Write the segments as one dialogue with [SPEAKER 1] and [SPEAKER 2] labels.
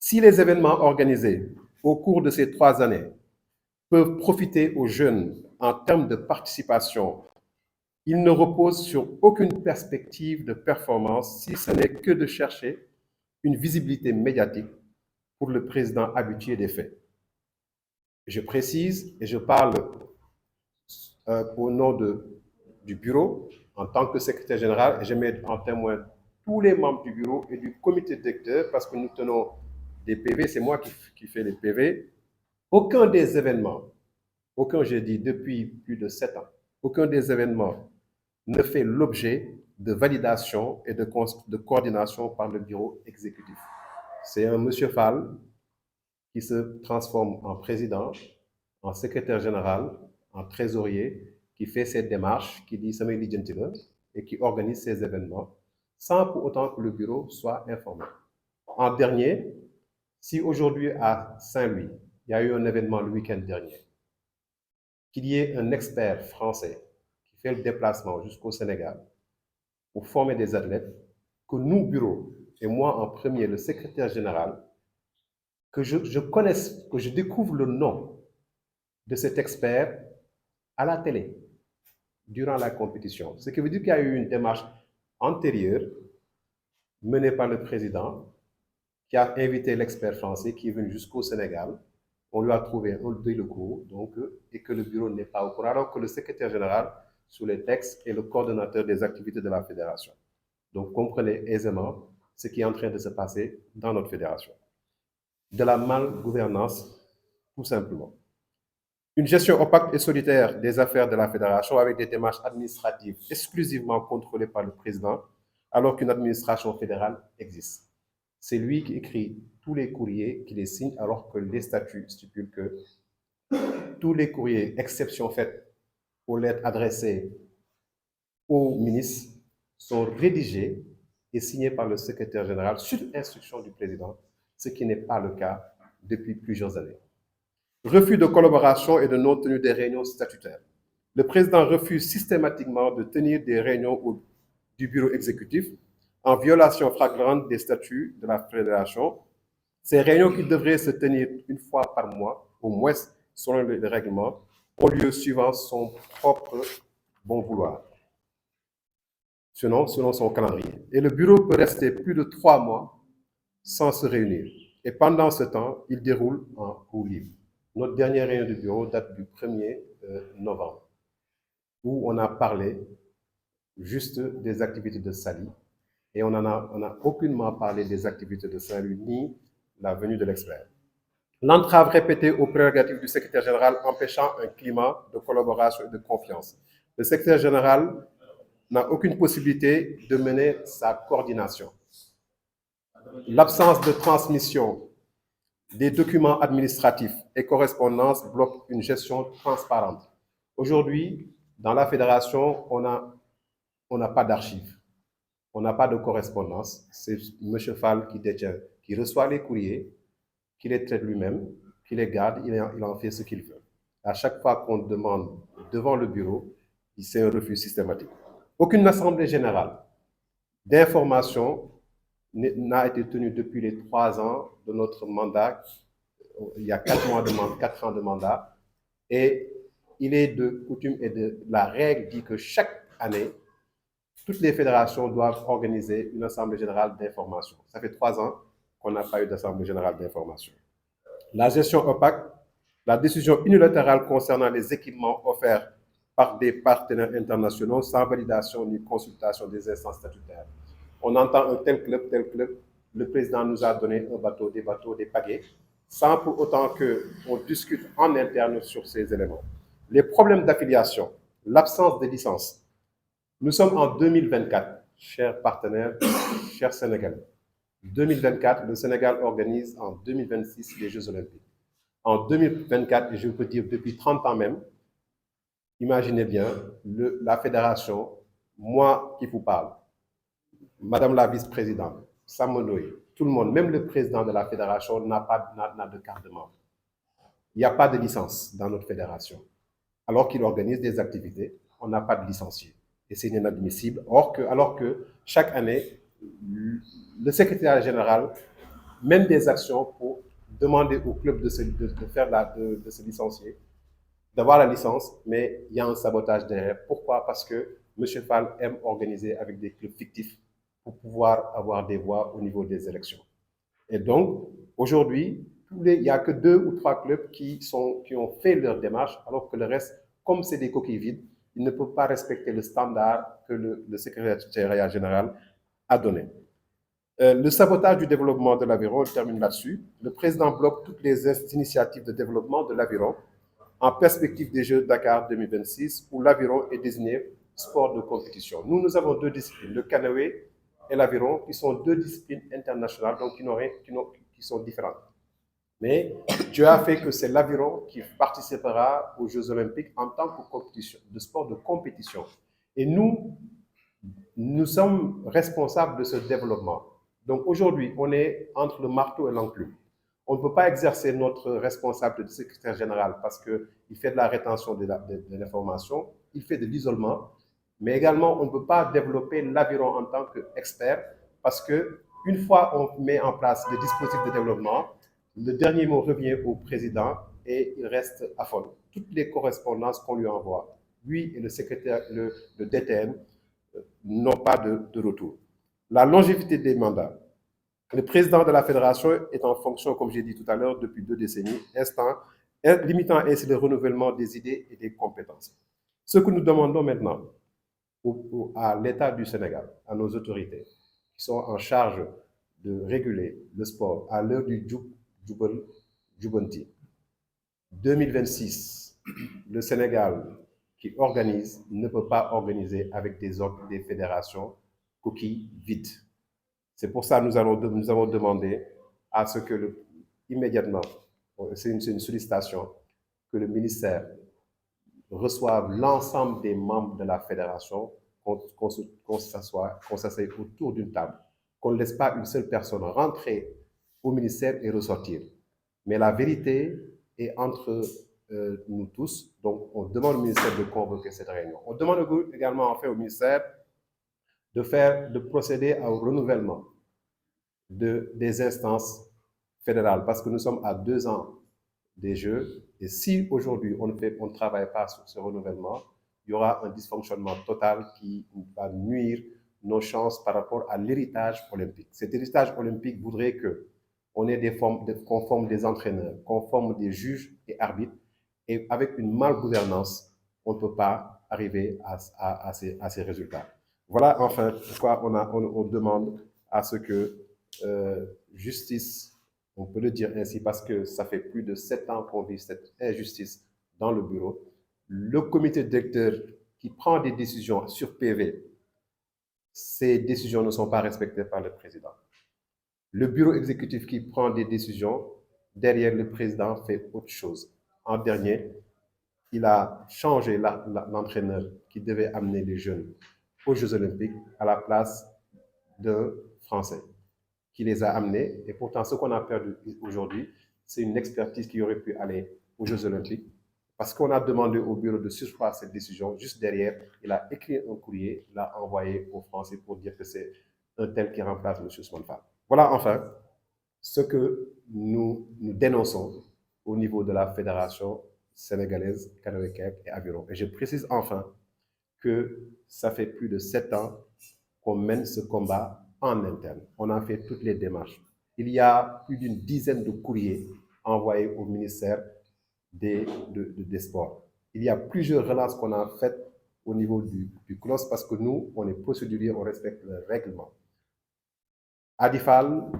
[SPEAKER 1] Si les événements organisés au cours de ces 3 années peuvent profiter aux jeunes en termes de participation, ils ne reposent sur aucune perspective de performance, si ce n'est que de chercher une visibilité médiatique pour le président habitué des faits. Je précise et je parle au nom du bureau en tant que secrétaire général et je mets en témoin tous les membres du bureau et du comité directeur parce que nous tenons des PV, c'est moi qui fais les PV. Aucun des événements, aucun, j'ai dit depuis plus de 7 ans, aucun des événements ne fait l'objet de validation et de coordination par le bureau exécutif. C'est un monsieur Fall qui se transforme en président, en secrétaire général, en trésorier, qui fait ses démarches, qui dit samay lijjanti la et qui organise ces événements sans pour autant que le bureau soit informé. En dernier, si aujourd'hui à Saint-Louis, il y a eu un événement le week-end dernier, qu'il y ait un expert français qui fait le déplacement jusqu'au Sénégal pour former des athlètes, que nous, bureau, et moi en premier, le secrétaire général, que je connaisse, que je découvre le nom de cet expert à la télé durant la compétition. Ce qui veut dire qu'il y a eu une démarche antérieure menée par le président qui a invité l'expert français qui est venu jusqu'au Sénégal. On lui a trouvé un deuil de cours, donc, et que le bureau n'est pas au courant, alors que le secrétaire général, sous les textes, est le coordonnateur des activités de la fédération. Donc, comprenez aisément ce qui est en train de se passer dans notre fédération. De la malgouvernance, tout simplement. Une gestion opaque et solitaire des affaires de la fédération avec des démarches administratives exclusivement contrôlées par le président, alors qu'une administration fédérale existe. C'est lui qui écrit tous les courriers, qui les signe, alors que les statuts stipulent que tous les courriers, exception faite aux lettres adressées aux ministres, sont rédigés et signés par le secrétaire général sur instruction du président, ce qui n'est pas le cas depuis plusieurs années. Refus de collaboration et de non-tenue des réunions statutaires. Le président refuse systématiquement de tenir des réunions du bureau exécutif en violation flagrante des statuts de la fédération. Ces réunions qui devraient se tenir une fois par mois, au moins selon le règlement, ont lieu suivant son propre bon vouloir, selon son calendrier. Et le bureau peut rester plus de 3 mois sans se réunir. Et pendant ce temps, il déroule en roue libre. Notre dernière réunion du bureau date du 1er novembre, où on a parlé juste des activités de Saly, et on n'a aucunement parlé des activités de Saint-Louis, ni la venue de l'expert. L'entrave répétée aux prérogatives du secrétaire général empêchant un climat de collaboration et de confiance. Le secrétaire général n'a aucune possibilité de mener sa coordination. L'absence de transmission des documents administratifs et correspondances bloquent une gestion transparente. Aujourd'hui, dans la fédération, on n'a pas d'archives, on n'a pas de correspondance. C'est M. Fall qui détient, qui reçoit les courriers, qui les traite lui-même, qui les garde, il en fait ce qu'il veut. À chaque fois qu'on demande devant le bureau, c'est un refus systématique. Aucune assemblée générale d'information n'a été tenue depuis les 3 ans de notre mandat. Il y a 4 ans de mandat. Et il est de coutume et de la règle dit que chaque année, toutes les fédérations doivent organiser une assemblée générale d'information. Ça fait 3 ans qu'on n'a pas eu d'assemblée générale d'information. La gestion opaque, la décision unilatérale concernant les équipements offerts par des partenaires internationaux sans validation ni consultation des instances statutaires. On entend un tel club, le président nous a donné un bateau, des pagaies, sans pour autant qu'on discute en interne sur ces éléments. Les problèmes d'affiliation, l'absence de licence. Nous sommes en 2024, chers partenaires, chers Sénégalais. 2024, le Sénégal organise en 2026 les Jeux Olympiques. En 2024, et je peux dire depuis 30 ans même, imaginez bien, la fédération, moi qui vous parle, Madame la vice-présidente, Samonoï, tout le monde, même le président de la fédération n'a de carte de membre. Il n'y a pas de licence dans notre fédération. Alors qu'il organise des activités, on n'a pas de licencié. Et c'est inadmissible. Alors que chaque année, le secrétaire général mène des actions pour demander au club de se licencier, d'avoir la licence, mais il y a un sabotage derrière. Pourquoi? Parce que M. Fall aime organiser avec des clubs fictifs pour pouvoir avoir des voix au niveau des élections. Et donc, aujourd'hui, il n'y a que 2 ou 3 clubs qui ont fait leur démarche, alors que le reste, comme c'est des coquilles vides, ils ne peuvent pas respecter le standard que le secrétariat général a donné. Le sabotage du développement de l'Aviron, je termine là-dessus. Le président bloque toutes les initiatives de développement de l'Aviron en perspective des Jeux Dakar 2026, où l'Aviron est désigné sport de compétition. Nous avons 2 disciplines, le canoë et l'Aviron, qui sont 2 disciplines internationales, donc qui sont différentes. Mais Dieu a fait que c'est l'Aviron qui participera aux Jeux Olympiques en tant que compétition, de sport de compétition. Et nous sommes responsables de ce développement. Donc aujourd'hui, on est entre le marteau et l'enclume. On ne peut pas exercer notre responsable de secrétaire général parce qu'il fait de la rétention de l'information, il fait de l'isolement, mais également on ne peut pas développer l'Aviron en tant qu'expert parce qu'une fois on met en place le dispositif de développement, le dernier mot revient au président et il reste à fond. Toutes les correspondances qu'on lui envoie, lui et le secrétaire, le DTN, n'ont pas de retour. La longévité des mandats. Le président de la fédération est en fonction, comme j'ai dit tout à l'heure, depuis 2 décennies, limitant ainsi le renouvellement des idées et des compétences. Ce que nous demandons maintenant à l'État du Sénégal, à nos autorités, qui sont en charge de réguler le sport à l'heure du Djubonti 2026, le Sénégal qui organise ne peut pas organiser avec des fédérations coquilles vides. C'est pour ça que nous avons demandé à ce que immédiatement, c'est une sollicitation, que le ministère reçoive l'ensemble des membres de la fédération, qu'on s'asseye autour d'une table, qu'on ne laisse pas une seule personne rentrer au ministère et ressortir. Mais la vérité est entre nous tous. Donc, on demande au ministère de convoquer cette réunion. On demande également enfin au ministère de procéder au renouvellement des instances fédérales, parce que nous sommes à 2 ans des Jeux, et si aujourd'hui on ne travaille pas sur ce renouvellement, il y aura un dysfonctionnement total qui va nuire nos chances par rapport à l'héritage olympique. Cet héritage olympique voudrait qu'on ait qu'on forme des entraîneurs, qu'on forme des juges et arbitres, et avec une malgouvernance, on ne peut pas arriver à ces résultats. Voilà enfin pourquoi on demande à ce que justice, on peut le dire ainsi parce que ça fait plus de 7 ans qu'on vit cette injustice dans le bureau. Le comité directeur qui prend des décisions sur PV, ces décisions ne sont pas respectées par le président. Le bureau exécutif qui prend des décisions, derrière le président fait autre chose. En dernier, il a changé l'entraîneur qui devait amener les jeunes aux Jeux Olympiques à la place d'un Français qui les a amenés. Et pourtant, ce qu'on a perdu aujourd'hui, c'est une expertise qui aurait pu aller aux Jeux Olympiques. Parce qu'on a demandé au bureau de suspendre cette décision. Juste derrière, il a écrit un courrier, il l'a envoyé aux Français pour dire que c'est un tel qui remplace M. Swanfal. Voilà enfin ce que nous dénonçons au niveau de la Fédération sénégalaise, canoë-kayak et aviron. Et je précise enfin que ça fait plus de 7 ans qu'on mène ce combat en interne. On a fait toutes les démarches. Il y a plus d'une dizaine de courriers envoyés au ministère des Sports. Il y a plusieurs relances qu'on a faites au niveau du CNOS parce que nous, on est procédurier, on respecte le règlement. Adifal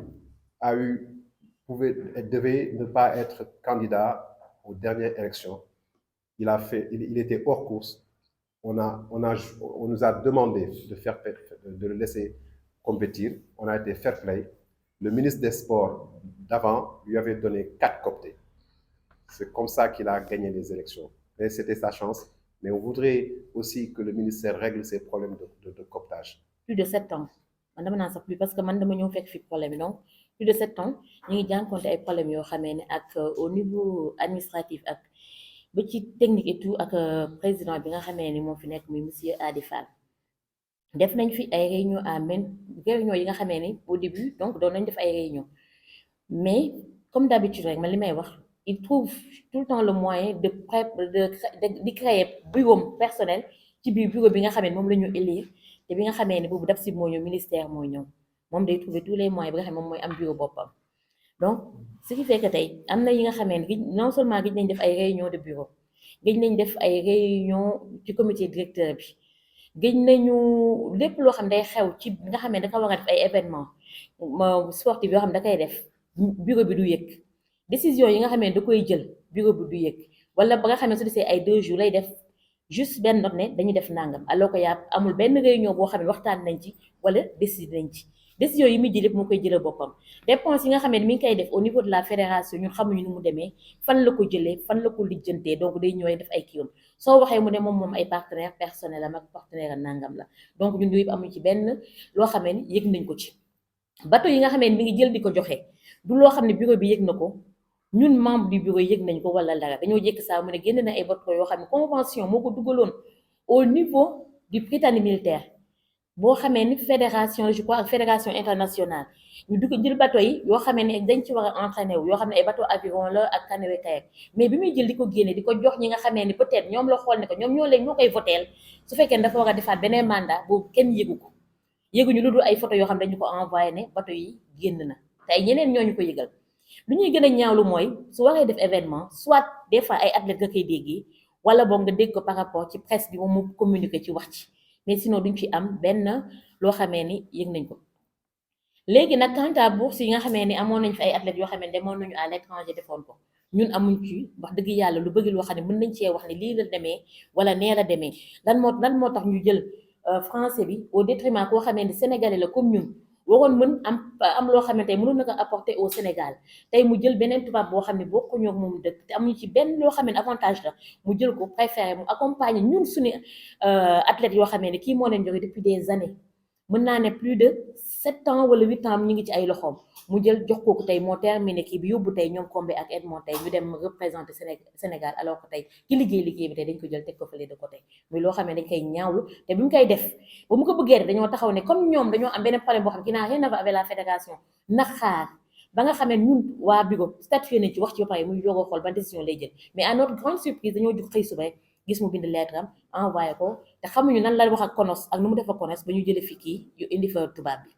[SPEAKER 1] devait ne pas être candidat aux dernières élections. Il était hors course. On nous a demandé de le laisser compétir. On a été fair play. Le ministre des Sports d'avant lui avait donné 4 cooptés. C'est comme ça qu'il a gagné les élections. Et c'était sa chance. Mais on voudrait aussi que le ministère règle ses problèmes de cooptage.
[SPEAKER 2] Plus de 7 ans. Man dama naan sax plus parce que man dama ñëw fekk fi problème donc plus de 7 ans ñu ngi jànkonte ay problèmes yoo xamee ne ak au niveau administratif ak ba ci technique et tout ak président bi nga xamee ni moo fi nekk muy monsieur Adi Fall def nañ fi ay réunion à même réunion yi nga xamee ni au début donc doon nañ def ay réunion mais comme d'habitude rek man li may wax il trouve tout le temps le moyen de créer bureau personnel ci biir bureau bi nga xamee ne moom la ñu élire te bi nga xamee ne boobu daf si moo ñëw ministère moo ñëw moom day trouver tous les moyens bi nga xam ne moom mooy am bureau boppam donc ce qui fait que tey am na yi nga xamee ne non seulement gis nañ def ay réunion de bureau gëj nañ def ay réunion ci comité directeur bi gëj nañu lépp loo xam day xew ci nga xam ne da nga war a def ay événement sportif yoo xam ne da koy def bureau bi du yëg décision yi nga xam ne da koy jël bureau bi du yëg wala ba nga xam ne su desee ay 2 jours lay def juste benn note ne dañuy def nangam alors que yaa amul benn réunion boo xam ne waxtaan nañ ci wala décider nañ ci décision yi muy jël yëpp moo koy jëlee boppam dépense yi nga xam ne mi ngi koy def au niveau de la fédération ñun xamuñu ni mu demee fan la ko jëlee fan la ko lijjantee donc day ñëwee def ay kiiwam soo waxee mu ne moom ay partenaire personnel am ak partenaire nangam la donc ñun yooyu yëpp amuñ ci benn loo xamee ni yëg nañ ko ci bateau yi nga xamee ni mi ngi jël di ko joxe du loo xam ne bureau bi yëg na ko ñun membre du bureau yëg nañ ko wala dara dañoo jékki saa mu ne génn na ay bateau yoo xam ne convention moo ko dugaloon au niveau du Prytanée militaire boo xamee ni fédération je crois ak fédération internationale ñu dugg jël bateau yi yoo xamee ne dañ ci war a entraîné wu yoo xam ne ay bateau aviron la ak canoë kayak mais bi muy jël di ko génne di ko jox ñi nga xamee ni peut-être ñoom la xool ne ko ñoom ñoo koy voteel su fekkee ne dafa war a defaat beneen mandat boobu kenn yëgu ko yëguñu lu dul ay photo yoo xam ne dañu ko envoyé ne bateau yi génn na te ay ñeneen ñooñu ko yëgal lu ñuy gën a ñaawlu mooy su waree def événement soit des fois ay athlètes nga koy déggee wala boog nga dégg ko par rapport ci presse bi moom mu communiqué ci wax ci mais sinon duñ ci am benn loo xamee ni yëg nañ ko léegi nag quant à bourse yi nga xamee ni amoon nañ fi ay athlètes yoo xam ne demoon nañu à l'étranger defoon ko ñun amuñ ci wax dëgg yàlla lu bëgg loo xam ne mën nañ cee wax ne lii la demee wala nee la demee lan moo tax ñu jël français bi au détriment koo xamee ni sénégalais la comme ñun waroon mën am loo xamante ne mënoon na ko apporter au Sénégal tey mu jël beneen tubaab boo xam ne bokkuñoo ak moom dëkk te amuñu ci benn loo xam ne avantage la mu jël ko préféré mu accompagner ñun suñu athlètes yoo xamee ne kii moo leen joxe depuis des années mën naa ne plus de 7 ans wala 8 ans ñu ngi ci ay loxoom mu jël jox kooku tey moo terminé kii bi yóbbu tey ñoom Combé ak Edmond tey ñu dem représenter Sénégal alors que tey ki liggéey bi tey dañ ko jël teg ko fële de côté muy loo xam ne dañ koy ñaawlu te bi mu koy def ba mu ko bëggee def dañoo taxaw ne comme ñoom dañoo am benn problème boo xam ne qui n'a rien à voir avec la fédération na xaar ba nga xamee ñun waa bureau statué nañ ci wax ci ba pare muy doog a xool ba décision lay jël mais à notre grande surprise dañoo jug xëy suba gis mu bind lettre am envoyé ko te xamuñu nan la wax ak CONOS ak nu mu def ak CONOS ba ñu jëlee fi kii yu indi fa tubaab bi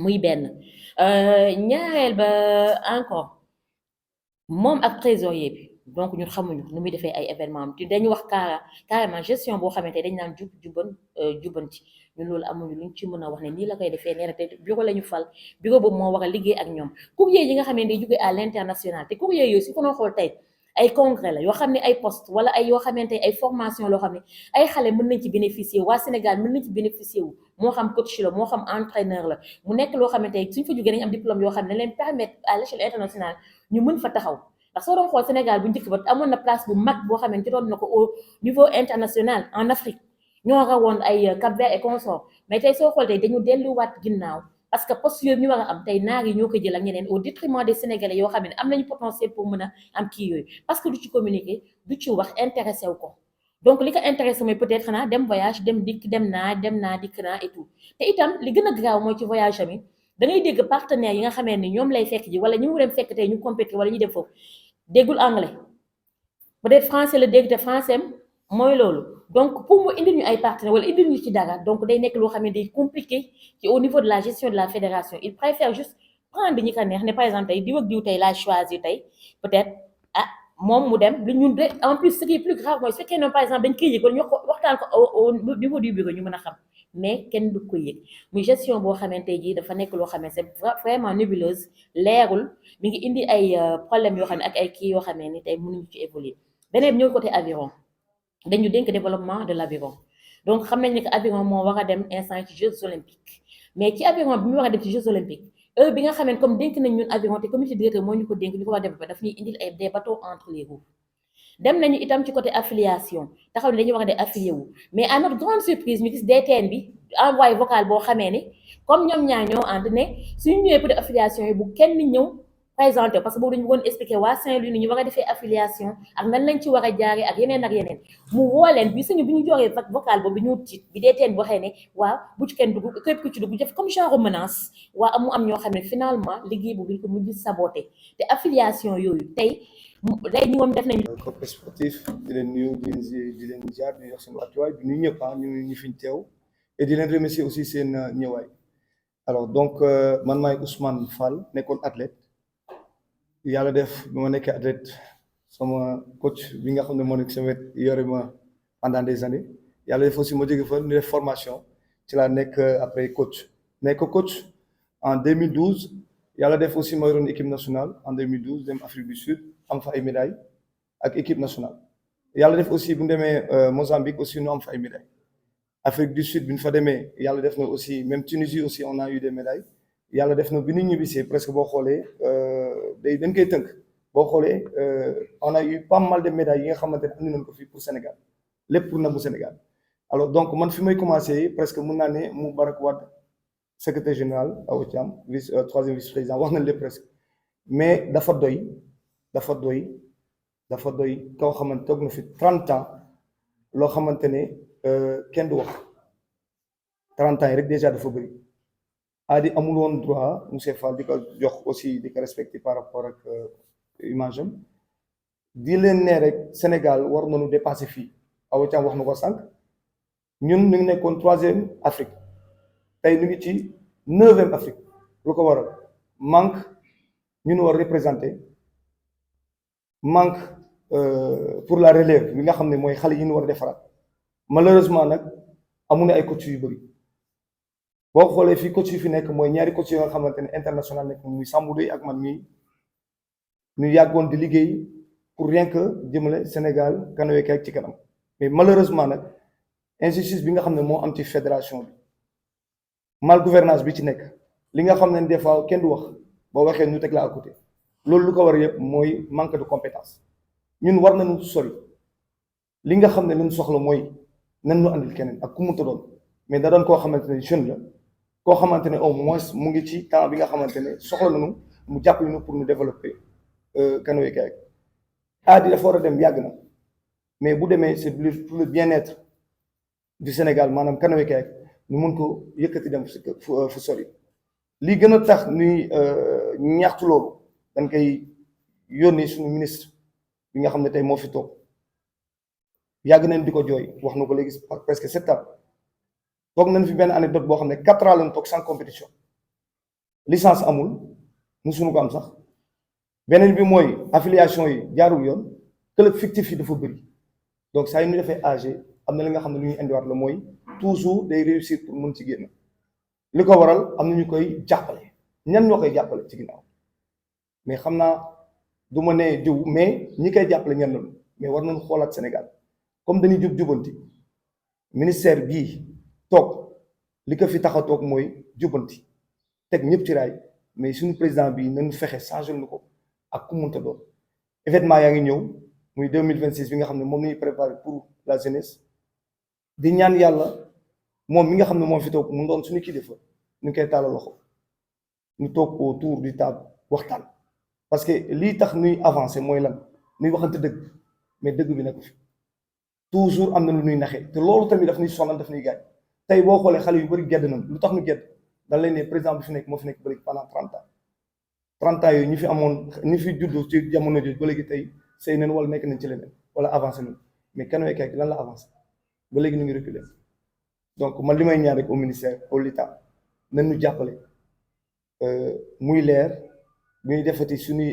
[SPEAKER 2] muy benn ñaareel ba encore moom ak trésorier bi donc ñun xamuñu nu muy defee ay événement am te dañu wax carrément gestion boo xamante dañ naan jubbanti ñun loolu amuñu luñ ci mën a wax ne nii la koy defee nee na te bureau la ñu fal bureau boobu moo war a liggéey ak ñoom courrier yi nga xam ne day jógee à l'international te courrier yooyu si ko noo xool tey ay congrès la yoo xam ne ay poste wala ay yoo xamante ay formation loo xam ne ay xale mën nañ ci bénéficier waa Sénégal mën nañ ci bénéficier wu moo xam coach la moo xam entraîneur la mu nekk loo xamante suñ fa jógee nañ am diplôme yoo xam ne leen permettre à l'échelle internationale ñu mën fa taxaw ndax soo doon xool Sénégal bu njëkk ba amoon na place bu mag boo xam ne jotoon na ko au niveau international en Afrique ñoo rawoon ay Cap-Vert et consort mais tey soo xool tey dañu delluwaat ginnaaw parce que poste yooyu ñu war a am tey naar yi ñoo ko jël ak ñeneen au détriment des Sénégalais yoo xam ne am nañu potentiel pour mën a am kii yooyu parce que du ci communiquer du ci wax intéressé wu ko donc li ko intéressé mooy peut-être xanaa dem voyage dem dikk dem naa dikk naa et tout te itam li gën a graaw mooy ci voyage ami da ngay dégg partenaires yi nga xamee ni ñoom lay fekk ji wala ñu mu dem fekk tey ñu compétir wala ñu dem foofu déggul anglais peut-être français la dégg te français mooy loolu donc pour mu indil ñu ay partenaires wala indil ñu ci dara donc day nekk loo xam ne day compliqué ci au niveau de la gestion de la fédération il préfère juste prendre ñi ko neex ne par exemple tey diw ak diw tey laa choisir tey peut-être moom mu dem lu ñun de en plus ce qui est plus grave mooy su fekkee noonu par exemple dañ koy yëg wala ñu waxtaan ko au niveau du bureau ñu mën a xam mais kenn du ko yëg muy gestion boo xamante jii dafa nekk loo xam ne c'est vraiment nébuleuse leerul mi ngi indi ay problèmes yoo xam ne ak ay kii yoo xam ne ni tey mënuñu ci évoluer beneen ñëw côté aviron dañu dénk développement de l'aviron donc xam nañ ne que aviron moo war a dem instant ci Jeux olympiques mais ci aviron bi ñu war a dem ci Jeux olympiques heure bi nga xam ne comme dénk nañ ñun aviron te comité directeur moo ñu ko dénk ñu ko war a développé daf ñuy indil ay des bateaux entre les roues dem nañu itam ci côté affiliation taxaw ne dañuy war a dee affilié wu mais à notre grande surprise ñu gis DTN bi envoyé vocal boo xamee ni comme ñoom ñaar ñoo ànd ne suñu ñëwee pour affiliation yi bu kenn ñëw présenté parce que boobu dañu bëggoon expliquer waa Saint-Louis ni ñu war a defee affiliation ak nan lañ ci war a jaaree ak yeneen mu woo leen bi suñu bi ñu joxee vocal boobu ñu tiit bi dee teen waxee ne waaw bu ci kenn dugg képp ku ci dugg def comme genre menace waa amu am ñoo xam ne finalement liggéey bu biñ ko mujj saboté te affiliation yooyu tey ñu moom def nañu
[SPEAKER 3] COP sportif di leen nuyu di leen jaar di jox seen wàccuwaay di nuyu ñëpp ñu fi ñu teew et di leen remercier aussi seen ñëwaay alors donc man maay Ousmane Fall nekkoon athlète yàlla def bi ma nekkee athlète sama coach bi nga xam ne moo nekk sa wet yore ma pendant des années yàlla def aussi ma jóge fa ñu def formation ci laa nekk après coach nekk coach en 2012 yàlla def aussi ma yoroon équipe nationale en 2012 dem Afrique du Sud am fa ay médailles ak équipe nationale yàlla def aussi bu ñu demee Mozambique aussi ñu am fa ay médailles Afrique du Sud bi ñu fa demee yàlla def na aussi même Tunisie aussi on a eu des médailles yàlla def na bi ñu ñibbisee presque boo xoolee dañ koy tënk boo xoolee on a eu pas mal de médailles yi nga xamante ne andi nañ ko fii pour Sénégal lépp pour nabu Sénégal alors donc man fi may commencé presque mun naa ne Moubarak Wade secrétaire général Awa Thiam troisième vice-président wax nañ lépp presque mais dafa doy koo xamante toog na fi 30 ans loo xamante ne kenn du wax 30 ans yi rek déjà dafa bëri Adi amul woon droit monsieur Fall di ko jox aussi di ko respecté par rapport ak image am di leen ne rek Sénégal war nañu dépasser fii Awa Thiam wax na ko sànq ñun ñu ngi nekkoon 3e Afrique tey ñu ngi ci 9e Afrique lu ko waral manque ñu nu war représenter manque pour la relève bi nga xam ne mooy xale yi ñu war a defaraat malheureusement nag amuñu ay coach yu bëri boo xoolee fii coach yu fi nekk mooy ñaari coach yoo nga xamante ne international nekk muy Sambou Dey ak man mii ñu yàggoon di liggéey pour rien que jëmale Sénégal canoë kayak ci kanam mais malheureusement nag injustice bi nga xam ne moo am ci fédération bi mal gouvernance bi ci nekk li nga xam ne des fois kenn du wax boo waxee ñu teg la à côté loolu lu ko war yëpp mooy manque de compétence ñun war nañu sori li nga xam ne lu ñu soxla mooy nan ñu andil keneen ak ku munta doon mais da doon koo xamante ne jeune la koo xamante ne au moins mu ngi ci temps bi nga xamante ne soxla nañu mu jàppale ñu pour ñu développer canoë kayak Adi dafa war a dem yàgg na mais bu demee c'est pour le bien-être du Sénégal maanaam canoë kayak ñu mun ko yëkkati dem fu sori li gën a tax ñuy ñaxtu loolu dañ koy yónni suñu ministre bi nga xam ne tey moo fi toog yàgg nañ di ko jooy wax na ko léegi presque 7 ans toog nañ fi benn anecdote boo xam ne 4 ans lañ toog sans compétition licence amul musuñu ko am sax beneen bi mooy affiliation yi jaarul yoon club fictif yi dafa bëri donc saa yu ñu defee AG am na li nga xam ne lu ñuy indiwaat la mooy toujours day réussir pour mën ci génn li ko waral am na ñu koy jàppale ñan ñoo koy jàppale ci ginnaaw mais xam naa du ma ne jiw mais ñi koy jàppale ñan lañu mais war nañu xoolaat Sénégal comme dañuy jubanti ministère bii toog li ko fi tax a toog mooy jubanti teg ñëpp ci raay mais suñu président bii nañu fexe changer nu ko ak ku mënta doon événement yaa ngi ñëw muy 2026 bi nga xam ne moom la ñuy préparé pour la jeunesse di ñaan yàlla moom mi nga xam ne moom fi toog mu doon suñu kilifa ñu koy tàllal loxo ñu toog autour du table waxtaan parce que lii tax ñuy avancer mooy lan ñuy waxante dëgg mais dëgg bi nekk fi toujours am na lu ñuy naxee te loolu tamit daf ñuy sonal daf ñuy gaañ tey boo xoolee xale yu bëri gedd nañ lu tax ñu gedd dañ leen ne président bi fi nekk moo fi nekk ba léegi pendant 30 ans 30 ans yooyu ñi fi amoon ñi fi juddoo ci jamono jooju ba léegi tey sëy nañ wala nekk nañ ci leneen wala avancé nañ mais canoë kayak lan la avancé ba léegi ñu ngi reculer donc man li may ñaan rek au ministère au l'État nañ ñu jàppale muy leer bu ñuy defati suñuy